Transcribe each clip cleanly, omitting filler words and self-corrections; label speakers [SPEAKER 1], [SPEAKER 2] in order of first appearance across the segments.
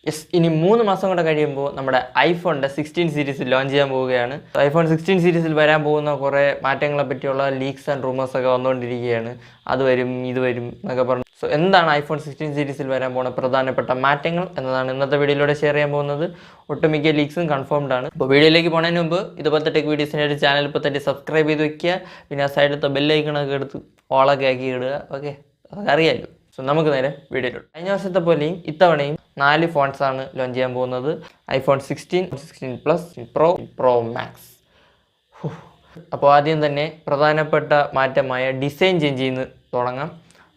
[SPEAKER 1] Yes, ഇനി 3 മാസം കൂടെ കഴിയുമ്പോൾ നമ്മുടെ ഐഫോണിൻ്റെ 16 സീരീസ് ലോഞ്ച് ചെയ്യാൻ പോവുകയാണ്. ഐഫോൺ 16 സീരീസിൽ വരാൻ പോകുന്ന കുറേ മാറ്റങ്ങളെ പറ്റിയുള്ള ലീക്സ് ആൻഡ് റൂമേഴ്സ് ഒക്കെ വന്നുകൊണ്ടിരിക്കുകയാണ്. അത് വരും ഇത് വരും എന്നൊക്കെ പറഞ്ഞു. സോ എന്താണ് ഐഫോൺ 16 സീരീസിൽ വരാൻ പോകുന്ന പ്രധാനപ്പെട്ട മാറ്റങ്ങൾ എന്നതാണ് ഇന്നത്തെ വീഡിയോയിലൂടെ ഷെയർ ചെയ്യാൻ പോകുന്നത്. ഒട്ടുമിക്ക ലീക്സും കൺഫേംഡ് ആണ്. അപ്പോൾ വീഡിയോയിലേക്ക് പോകുന്നതിന് മുമ്പ് ഇതുപോലത്തെ ടെക് വീഡിയോസിൻ്റെ ഒരു ചാനൽ ഇപ്പോൾ തന്നെ സബ്സ്ക്രൈബ് ചെയ്ത് വയ്ക്കുക. പിന്നെ ആ സൈഡിലത്തെ ബെല്ലൈക്കണൊക്കെ എടുത്ത് ഓളൊക്കെ ആക്കി ഇടുക. ഓക്കെ, അതൊക്കെ അറിയാമല്ലോ. സോ നമുക്ക് നേരെ വീഡിയോയിലോട്ട്. കഴിഞ്ഞ വർഷത്തെ പോലെയും ഇത്തവണയും 4 ഫോൺസാണ് ലോഞ്ച് ചെയ്യാൻ പോകുന്നത്. IPhone 16, 16 plus, pro, pro max. അപ്പോൾ ആദ്യം തന്നെ പ്രധാനപ്പെട്ട മാറ്റമായ ഡിസൈൻ ചേഞ്ച് ചെയ്യുന്ന തുടങ്ങാം.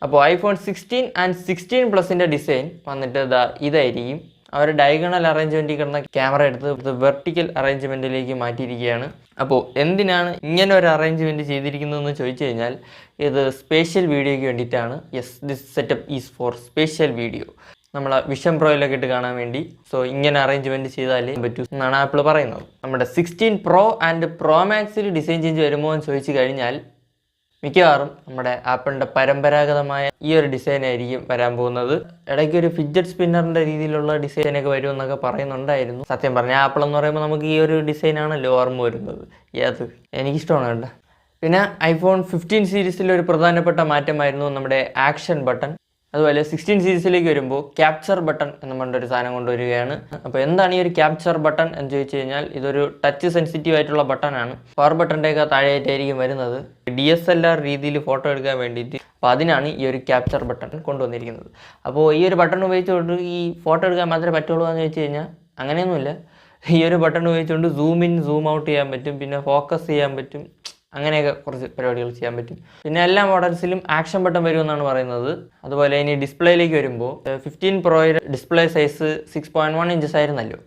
[SPEAKER 1] അപ്പോൾ ഐഫോൺ 16 ആൻഡ് 16 പ്ലസിൻ്റെ ഡിസൈൻ വന്നിട്ട് ഇതായിരിക്കും. അവർ ഡയഗണൽ അറേഞ്ച്മെൻറ്റിൽ കിടന്ന ക്യാമറ എടുത്ത് വെർട്ടിക്കൽ അറേഞ്ച്മെൻറ്റിലേക്ക് മാറ്റിയിരിക്കുകയാണ്. അപ്പോൾ എന്തിനാണ് ഇങ്ങനെ ഒരു അറേഞ്ച്മെൻറ്റ് ചെയ്തിരിക്കുന്നതെന്ന് ചോദിച്ചു കഴിഞ്ഞാൽ ഇത് സ്പേഷ്യൽ വീഡിയോയ്ക്ക് വേണ്ടിയിട്ടാണ്. Yes, this setup is for spatial video. നമ്മൾ വിഷൻ പ്രോയിലൊക്കെ ഇട്ട് കാണാൻ വേണ്ടി. സോ ഇങ്ങനെ അറേഞ്ച്മെൻറ്റ് ചെയ്താലേ പറ്റൂ എന്നാണ് ആപ്പിൾ പറയുന്നത്. നമ്മുടെ 16 പ്രോ ആൻഡ് പ്രോ മാക്സിൽ ഡിസൈൻ ചേഞ്ച് വരുമോ എന്ന് ചോദിച്ചു കഴിഞ്ഞാൽ മിക്കവാറും നമ്മുടെ ആപ്പിളിൻ്റെ പരമ്പരാഗതമായ ഈ ഒരു ഡിസൈൻ ആയിരിക്കും വരാൻ പോകുന്നത്. ഇടയ്ക്ക് ഒരു ഫിഡ്ജറ്റ് സ്പിന്നറിൻ്റെ രീതിയിലുള്ള ഡിസൈനൊക്കെ വരുമെന്നൊക്കെ പറയുന്നുണ്ടായിരുന്നു. സത്യം പറഞ്ഞാൽ ആപ്പിൾ എന്ന് പറയുമ്പോൾ നമുക്ക് ഈ ഒരു ഡിസൈനാണല്ലോ ഓർമ്മ വരുന്നത്. ഏത് എനിക്കിഷ്ടമാണ് കേട്ടോ. പിന്നെ ഐഫോൺ 15 സീരീസിലെ ഒരു പ്രധാനപ്പെട്ട മാറ്റമായിരുന്നു നമ്മുടെ ആക്ഷൻ ബട്ടൺ. അതുപോലെ 16 സീരീസിലേക്ക് വരുമ്പോൾ ക്യാപ്ചർ ബട്ടൺ എന്ന് പറഞ്ഞൊരു സാധനം കൊണ്ടുവരികയാണ്. അപ്പോൾ എന്താണ് ഈ ഒരു ക്യാപ്ചർ ബട്ടൺ എന്ന് ചോദിച്ചു കഴിഞ്ഞാൽ ഇതൊരു ടച്ച് സെൻസിറ്റീവ് ആയിട്ടുള്ള ബട്ടണാണ്. പവർ ബട്ടൻ്റെയൊക്കെ താഴെയായിട്ടായിരിക്കും വരുന്നത്. DSLR രീതിയിൽ ഫോട്ടോ എടുക്കാൻ വേണ്ടിയിട്ട്. അപ്പോൾ അതിനാണ് ഈ ഒരു ക്യാപ്ചർ ബട്ടൺ കൊണ്ടുവന്നിരിക്കുന്നത്. അപ്പോൾ ഈ ഒരു ബട്ടൺ ഉപയോഗിച്ചുകൊണ്ട് ഈ ഫോട്ടോ എടുക്കാൻ മാത്രമേ പറ്റുള്ളൂ എന്ന് ചോദിച്ചു കഴിഞ്ഞാൽ അങ്ങനെയൊന്നുമില്ല. ഈ ഒരു ബട്ടൺ ഉപയോഗിച്ചുകൊണ്ട് സൂം ഇൻ സൂം ഔട്ട് ചെയ്യാൻ പറ്റും, പിന്നെ ഫോക്കസ് ചെയ്യാൻ പറ്റും, അങ്ങനെയൊക്കെ കുറച്ച് പരിപാടികൾ ചെയ്യാൻ പറ്റും. പിന്നെ എല്ലാ മോഡൽസിലും ആക്ഷൻ ബട്ടൺ വരുമെന്നാണ് പറയുന്നത്. അതുപോലെ ഇനി ഡിസ്പ്ലേയിലേക്ക് വരുമ്പോൾ 15 പ്രോയുടെ ഡിസ്പ്ലേ സൈസ് 6.1 ഇഞ്ചസ് ആയിരുന്നല്ലോ,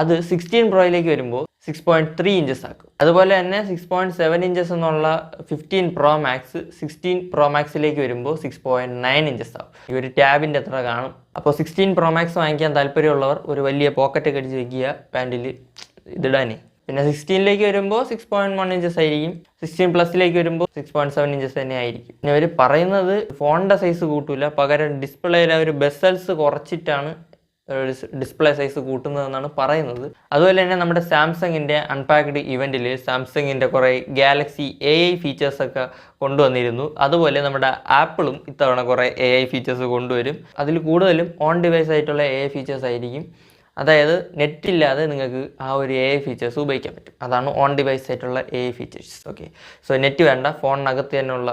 [SPEAKER 1] അത് 16 പ്രോയിലേക്ക് വരുമ്പോൾ 6.3 ഇഞ്ചസ് ആക്കും. അതുപോലെ തന്നെ 6.7 ഇഞ്ചസ് എന്നുള്ള 15 പ്രോ മാക്സ് 16 പ്രോ മാക്സിലേക്ക് വരുമ്പോൾ 6.9 ഇഞ്ചസ് ആവും. ഈ ഒരു ടാബിൻ്റെ അത്ര കാണും. അപ്പോൾ 16 പ്രോ മാക്സ് വാങ്ങിക്കാൻ താല്പര്യമുള്ളവർ ഒരു വലിയ പോക്കറ്റ് അടിച്ച് വയ്ക്കുക പാൻറ്റിൽ ഇതിടാനേ. പിന്നെ 16ലേക്ക് വരുമ്പോൾ 6.1 ഇഞ്ചസ് ആയിരിക്കും. 16 പ്ലസിലേക്ക് വരുമ്പോൾ 6.7 ഇഞ്ചസ് തന്നെ ആയിരിക്കും. പിന്നെ അവർ പറയുന്നത് ഫോണിൻ്റെ സൈസ് കൂട്ടില്ല, പകരം ഡിസ്പ്ലേയിലെ ഒരു ബെസൽസ് കുറച്ചിട്ടാണ് ഡിസ്പ്ലേ സൈസ് കൂട്ടുന്നതെന്നാണ് പറയുന്നത്. അതുപോലെ തന്നെ നമ്മുടെ സാംസങ്ങിൻ്റെ അൺപാക്ഡ് ഇവൻറ്റിൽ സാംസങ്ങിൻ്റെ കുറേ ഗാലക്സി AI ഫീച്ചേഴ്സൊക്കെ കൊണ്ടുവന്നിരുന്നു. അതുപോലെ നമ്മുടെ ആപ്പിളും ഇത്തവണ കുറേ AI ഫീച്ചേഴ്സ് കൊണ്ടുവരും. അതിൽ കൂടുതലും ഓൺ ഡിവൈസ് ആയിട്ടുള്ള AI ഫീച്ചേഴ്സ് ആയിരിക്കും. അതായത് നെറ്റില്ലാതെ നിങ്ങൾക്ക് ആ ഒരു AI ഫീച്ചേഴ്സ് ഉപയോഗിക്കാൻ പറ്റും. അതാണ് ഓൺ ഡിവൈസ് ആയിട്ടുള്ള AI features. Okay, so net വേണ്ട, ഫോണിനകത്ത് തന്നെയുള്ള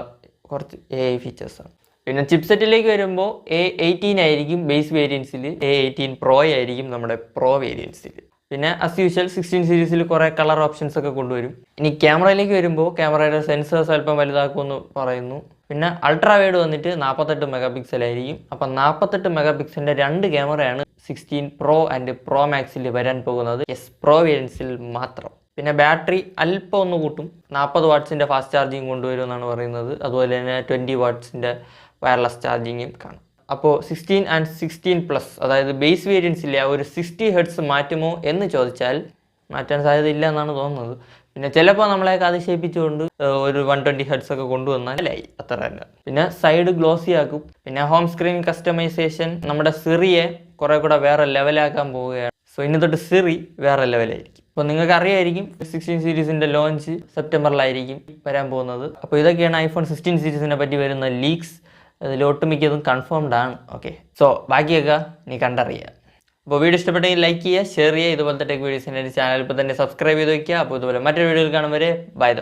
[SPEAKER 1] കുറച്ച് AI ഫീച്ചേഴ്സാണ്. പിന്നെ ചിപ്സെറ്റിലേക്ക് വരുമ്പോൾ A18 ആയിരിക്കും ബേസ് വേരിയൻസിൽ, A18 പ്രോ ആയിരിക്കും നമ്മുടെ പ്രോ വേരിയൻസിൽ. പിന്നെ അസ് യൂഷ്വൽ 16 സീരീസിൽ കുറേ കളർ ഓപ്ഷൻസ് ഒക്കെ കൊണ്ടുവരും. ഇനി ക്യാമറയിലേക്ക് വരുമ്പോൾ ക്യാമറയുടെ സെൻസേഴ്സ് അല്പം വലുതാക്കുമെന്ന് പറയുന്നു. പിന്നെ അൾട്രാ വൈഡ് വന്നിട്ട് 48 മെഗാ പിക്സൽ ആയിരിക്കും. അപ്പം 48 മെഗാ പിക്സലിൻ്റെ 2 ക്യാമറയാണ് 16 പ്രോ ആൻഡ് പ്രോ മാക്സിൽ വരാൻ പോകുന്നത്. പ്രോ വേരിയൻസിൽ മാത്രം. പിന്നെ ബാറ്ററി അല്പം ഒന്ന് കൂട്ടും. 40 വാട്ട്സിൻ്റെ ഫാസ്റ്റ് ചാർജിങ് കൊണ്ടുവരും എന്നാണ് പറയുന്നത്. അതുപോലെ തന്നെ 20 വാട്ട്സിൻ്റെ വയർലെസ് ചാർജിങ്ങും കാണും. അപ്പോൾ 16 ആൻഡ് 16 പ്ലസ് അതായത് ബേസ് വേരിയൻസിലെ ആ ഒരു 60 ഹെർട്സ് മാറ്റുമോ എന്ന് ചോദിച്ചാൽ മാറ്റാൻ സാധ്യതയില്ല എന്നാണ് തോന്നുന്നത്. പിന്നെ ചിലപ്പോൾ നമ്മളെയൊക്കെ അതിശയിപ്പിച്ചുകൊണ്ട് ഒരു 120 ഹെർട്സ് ഒക്കെ കൊണ്ടുവന്നാൽ അല്ലായി, അത്ര തന്നെ. പിന്നെ സൈഡ് ഗ്ലോസി ആക്കും. പിന്നെ ഹോം സ്ക്രീൻ കസ്റ്റമൈസേഷൻ നമ്മുടെ സിറിയെ കുറേ കൂടെ വേറെ ലെവലാക്കാൻ പോവുകയാണ്. സോ ഇനി തൊട്ട് സിറി വേറെ ലെവലായിരിക്കും. അപ്പോൾ നിങ്ങൾക്ക് അറിയായിരിക്കും 16 സീരീസിൻ്റെ ലോഞ്ച് സെപ്റ്റംബറിലായിരിക്കും വരാൻ പോകുന്നത്. അപ്പോൾ ഇതൊക്കെയാണ് ഐഫോൺ 16 സീരീസിനെ പറ്റി വരുന്ന ലീക്സ്. അതിൽ ഒട്ടുമിക്കതും കൺഫേംഡ് ആണ്. ഓക്കെ, സോ ബാക്കിയൊക്കെ നീ കണ്ടറിയുക. അപ്പോൾ വീഡിയോ ഇഷ്ടപ്പെട്ടെങ്കിൽ ലൈക്ക് ചെയ്യുക, ഷെയർ ചെയ്യുക. ഇതുപോലത്തെ ടെക് വീഡിയോസിൻ്റെ ചാനൽ ഇപ്പോൾ തന്നെ സബ്സ്ക്രൈബ് ചെയ്ത് വയ്ക്കുക. അപ്പോൾ ഇതുപോലെ മറ്റൊരു വീഡിയോയിൽ കാണും വരെ ബൈ.